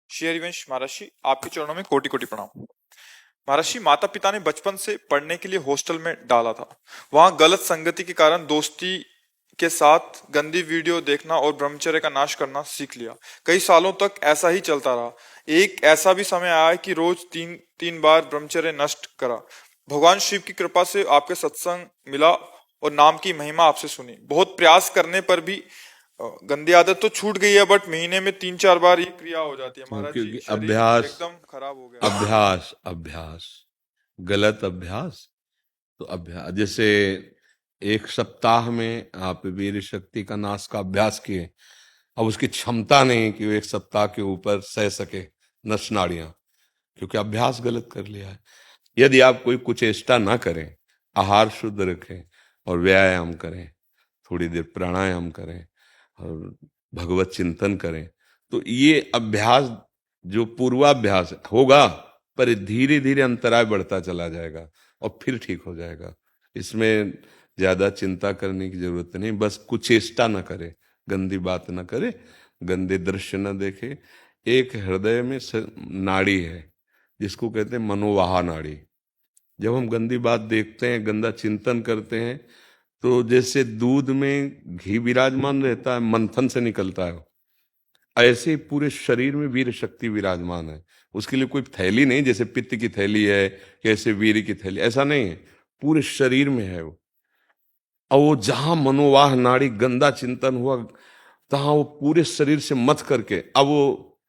श्री हरिवंश महर्षि, आपके चरणों में कोटि कोटि प्रणाम। महर्षि, माता पिता ने बचपन से पढ़ने के लिए हॉस्टल में डाला था। वहां गलत संगति के कारण दोस्ती के साथ गंदी वीडियो देखना और ब्रह्मचर्य का नाश करना सीख लिया। कई सालों तक ऐसा ही चलता रहा। एक ऐसा भी समय आया कि रोज तीन तीन बार ब्रह्मचर्य नष्ट करा। भगवान शिव की कृपा से आपके सत्संग मिला और नाम की महिमा आपसे सुनी। बहुत प्रयास करने पर भी गंदी आदत तो छूट गई है, बट महीने में 3-4 बार ये क्रिया हो जाती है। महाराज जी, क्योंकि शरीर अभ्यास एकदम खराब हो गया। अभ्यास अभ्यास गलत अभ्यास। तो अभ्यास जैसे एक सप्ताह में आप वीर शक्ति का नाश का अभ्यास किए, अब उसकी क्षमता नहीं कि वो एक सप्ताह के ऊपर सह सके नस नाड़ियां, क्योंकि अभ्यास गलत कर लिया है। यदि आप कोई कुचेष्टा ना करें, आहार शुद्ध रखें और व्यायाम करें, थोड़ी देर प्राणायाम करें और भगवत चिंतन करें, तो ये अभ्यास जो पूर्वाभ्यास होगा, पर धीरे धीरे अंतराय बढ़ता चला जाएगा और फिर ठीक हो जाएगा। इसमें ज्यादा चिंता करने की जरूरत नहीं। बस कुचेष्टा न करे, गंदी बात न करे, गंदे दृश्य न देखे। एक हृदय में नाड़ी है जिसको कहते हैं मनोवाहा नाड़ी। जब हम गंदी बात देखते हैं, गंदा चिंतन करते हैं, तो जैसे दूध में घी विराजमान रहता है, मंथन से निकलता है, ऐसे ही पूरे शरीर में वीर शक्ति विराजमान है। उसके लिए कोई थैली नहीं, जैसे पित्त की थैली है, कैसे वीर की थैली, ऐसा नहीं है। पूरे शरीर में है वो। और वो जहां मनोवाह नाड़ी गंदा चिंतन हुआ, तहां वो पूरे शरीर से मथ करके अब वो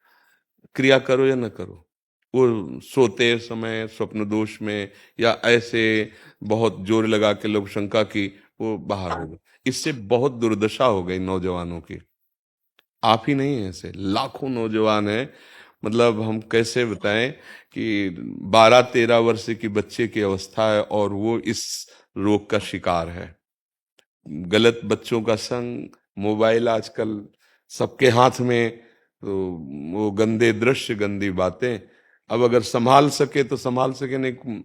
क्रिया करो या न करो, वो सोते समय स्वप्न दोष में या ऐसे बहुत जोर लगा के लोग शंका की, वो बाहर हो गए। इससे बहुत दुर्दशा हो गई नौजवानों की। आप ही नहीं है, ऐसे लाखों नौजवान हैं। मतलब हम कैसे बताएं कि 12-13 वर्ष की बच्चे की अवस्था है और वो इस रोग का शिकार है। गलत बच्चों का संग, मोबाइल आजकल सबके हाथ में, तो वो गंदे दृश्य, गंदी बातें। अब अगर संभाल सके तो संभाल सके, नहीं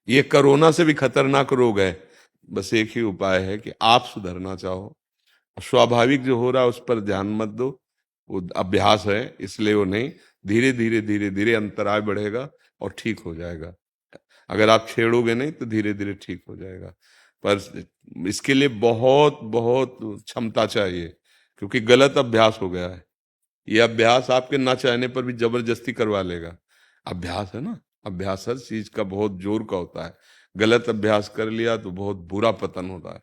ये कोरोना से भी खतरनाक रोग है। बस एक ही उपाय है कि आप सुधरना चाहो, स्वाभाविक जो हो रहा है उस पर ध्यान मत दो। वो अभ्यास है, इसलिए वो नहीं, धीरे धीरे धीरे धीरे अंतराय बढ़ेगा और ठीक हो जाएगा। अगर आप छेड़ोगे नहीं तो धीरे धीरे ठीक हो जाएगा। पर इसके लिए बहुत बहुत क्षमता चाहिए, क्योंकि गलत अभ्यास हो गया है। ये अभ्यास आपके ना चाहने पर भी जबरदस्ती करवा लेगा। अभ्यास है ना, अभ्यास हर चीज का बहुत जोर का होता है। गलत अभ्यास कर लिया तो बहुत बुरा पतन होता है।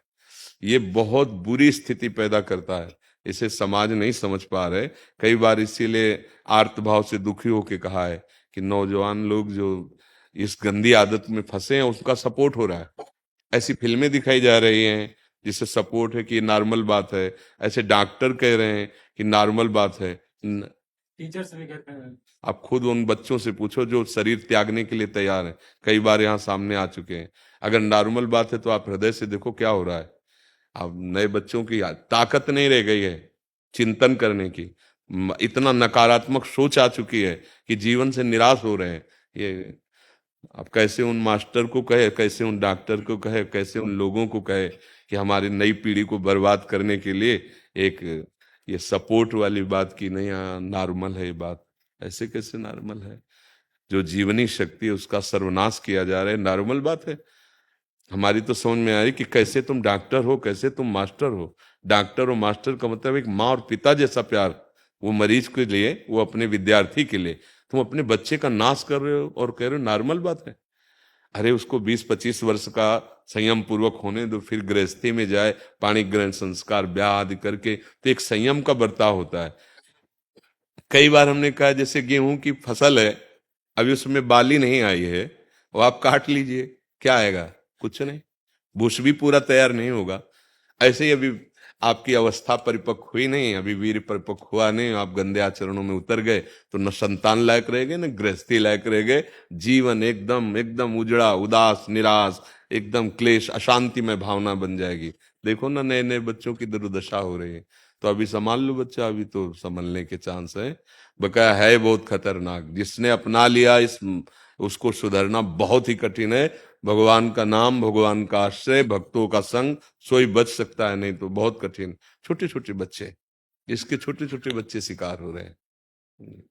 ये बहुत बुरी स्थिति पैदा करता है। इसे समाज नहीं समझ पा रहे। कई बार इसीलिए आर्त भाव से दुखी होके कहा है कि नौजवान लोग जो इस गंदी आदत में फंसे हैं उसका सपोर्ट हो रहा है। ऐसी फिल्में दिखाई जा रही हैं जिससे सपोर्ट है कि नॉर्मल बात है। ऐसे डॉक्टर कह रहे हैं कि नॉर्मल बात है। टीचर्स भी कहते हैं। आप खुद उन बच्चों से पूछो जो शरीर त्यागने के लिए तैयार हैं, कई बार यहाँ सामने आ चुके हैं। अगर नॉर्मल बात है तो आप हृदय से देखो क्या हो रहा है। अब नए बच्चों की ताकत नहीं रह गई है चिंतन करने की। इतना नकारात्मक सोच आ चुकी है कि जीवन से निराश हो रहे हैं। ये आप कैसे उन मास्टर को कहे, कैसे उन डॉक्टर को कहे, कैसे उन लोगों को कहे कि हमारी नई पीढ़ी को बर्बाद करने के लिए एक ये सपोर्ट वाली बात की नहीं, हाँ नॉर्मल है ये बात। ऐसे कैसे नॉर्मल है? जो जीवनी शक्ति है उसका सर्वनाश किया जा रहा है, नॉर्मल बात है? हमारी तो समझ में आ रही कि कैसे तुम डॉक्टर हो, कैसे तुम मास्टर हो। डॉक्टर और मास्टर का मतलब एक माँ और पिता जैसा प्यार, वो मरीज के लिए, वो अपने विद्यार्थी के लिए। तुम अपने बच्चे का नाश कर रहे हो और कह रहे हो नॉर्मल बात है। अरे उसको 20-25 वर्ष का संयम पूर्वक होने दो, फिर गृहस्थी में जाए, पाणी ग्रहण संस्कार ब्याह आदि करके, तो एक संयम का बर्ताव होता है। कई बार हमने कहा जैसे गेहूं की फसल है, अभी उसमें बाली नहीं आई है, वो आप काट लीजिए, क्या आएगा? कुछ नहीं, बुश भी पूरा तैयार नहीं होगा। ऐसे ही अभी आपकी अवस्था परिपक्व हुई नहीं, अभी वीर परिपक्व हुआ नहीं, आप गंदे आचरणों में उतर गए, तो न संतान लायक रह गए, न गृहस्थी लायक रह गए। जीवन एकदम एकदम उजड़ा, उदास, निराश, एकदम क्लेश, अशांति में भावना बन जाएगी। देखो ना, नए नए बच्चों की दुर्दशा हो रही है। तो अभी संभाल लो बच्चा, अभी तो संभलने के चांस है। बकाया है बहुत खतरनाक। जिसने अपना लिया इस, उसको सुधरना बहुत ही कठिन है। भगवान का नाम, भगवान का आश्रय, भक्तों का संग, सोई बच सकता है, नहीं तो बहुत कठिन। छोटे छोटे बच्चे, इसके छोटे छोटे बच्चे शिकार हो रहे हैं।